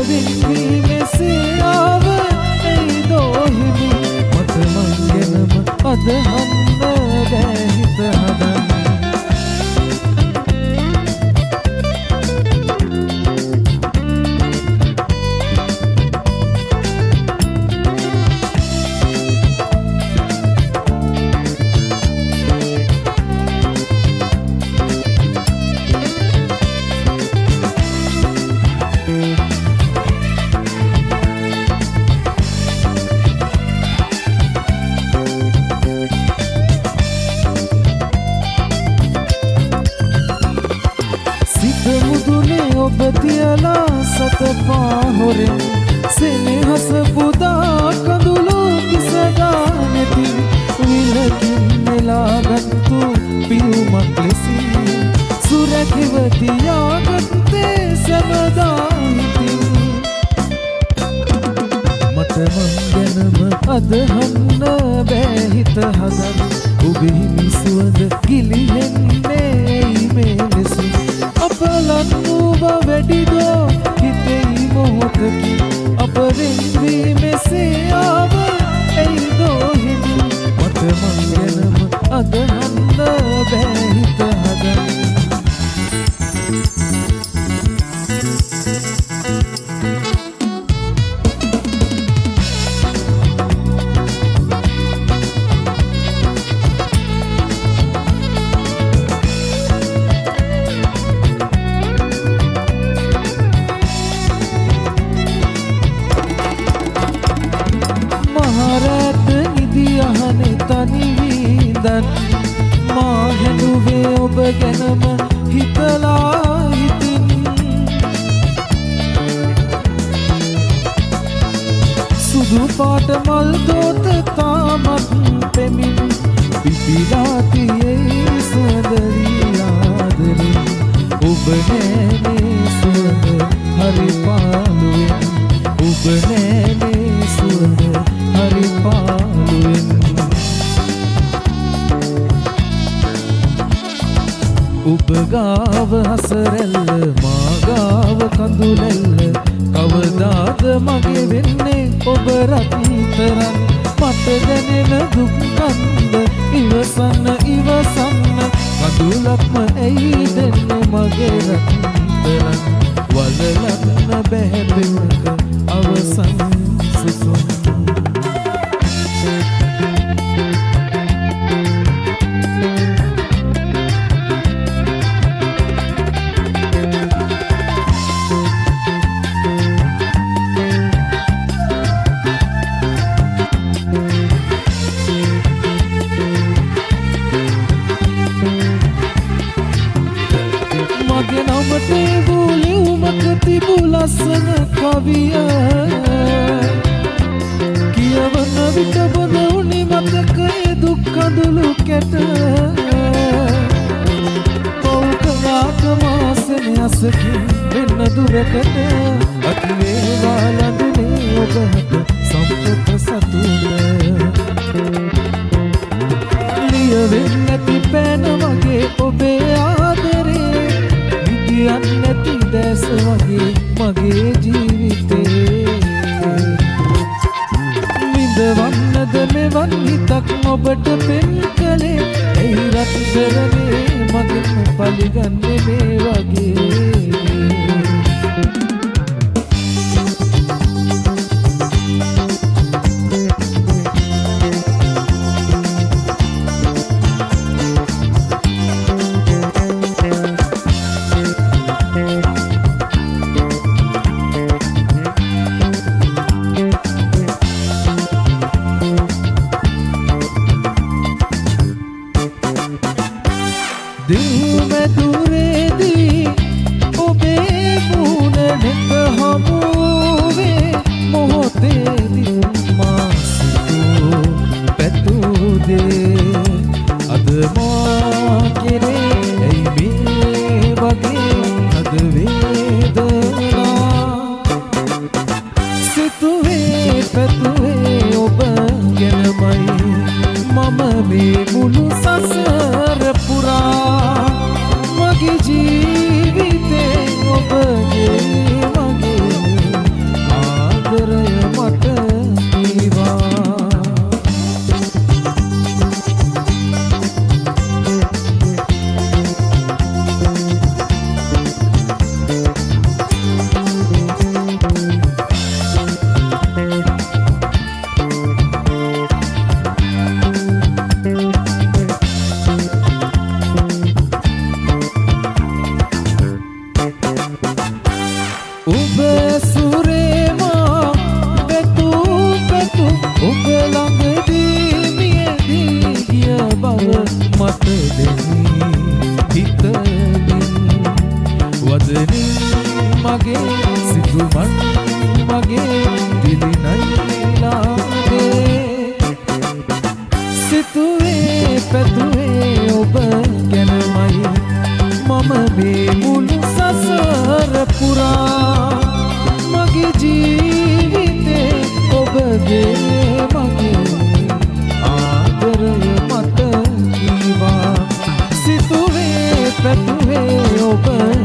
වින්වී මෙසේ ආව ඇයිදෝ හිමි මට මං ගැනම අදහන්න බෑ හිත හදන්න ඔබ තියලා සතපා හොරෙන් සෙනෙහස පුදා කඳුළු කිසදා නැති විලකින් නෙලාගත්තු පියුමක් ලෙසින් සුරැකිව තියාගත්තේ සැමදා හිතින් මට මං ගැනම අදහන්න බෑ හිත හදන්න ඔබේ හිමි සුවඳ ගිලිහෙන්නේ මේ ලෙසින් අපලන්නුව වැඩිදෝ හිතෙයි මොහොතකි අපරින් වී මෙසේ ආව ඇයිදෝ හිමි මට මං ගැනම අදහන්න බෑ හිත හදන්න තනිවිදන් මා හැඬුවේ ඔබ ගැනම හිතලා හිතින් සුදු පාට මල් දෝත තාමත් පෙමින් පිපිලා තියෙයි සුවඳ ආදරෙන් ඔබ නෑනේ සුවඳ හරි පාළුවෙන් ඔබ නෑනේ සුවඳ හරි පාළුවෙන් ඔබ ගාව හසරැල්ල මා ගාව කඳුලැල්ල කවදාද මගේ වෙන්නේ ඔබ රතිතරන් මට දැනෙන දුක් කන්ද ඉවසන්න ඉවසන්න කඳුලක්ම ඇයි දෙන්නේ මගේ රතිතරන් වලලන්න බැහැ පෙමක අවසන් සුසුම් ලස්සන කවිය කියවන විට බොන උනි මතකයේ දුක් කඳුළු කැට පෞකලාට මාසෙන අසකින් වෙන්න දුරකට අතිවේවා ලඳුනේ ඔබට සම්පත සතුට ලියවෙන්න නැති පෑන වගේ ඔබේ ආදරේ නිදියන් නැති දැස වගේ මගේ ජීවිතේ විඳවන්නද මෙවන් හිතක් ඔබට පෙන් කළේ ඇයි රත්තරනේ මගෙන් පලිගන්නේ මේ වගේ මගේ ජීවිතේ ඔබගේ මගේ ඔබ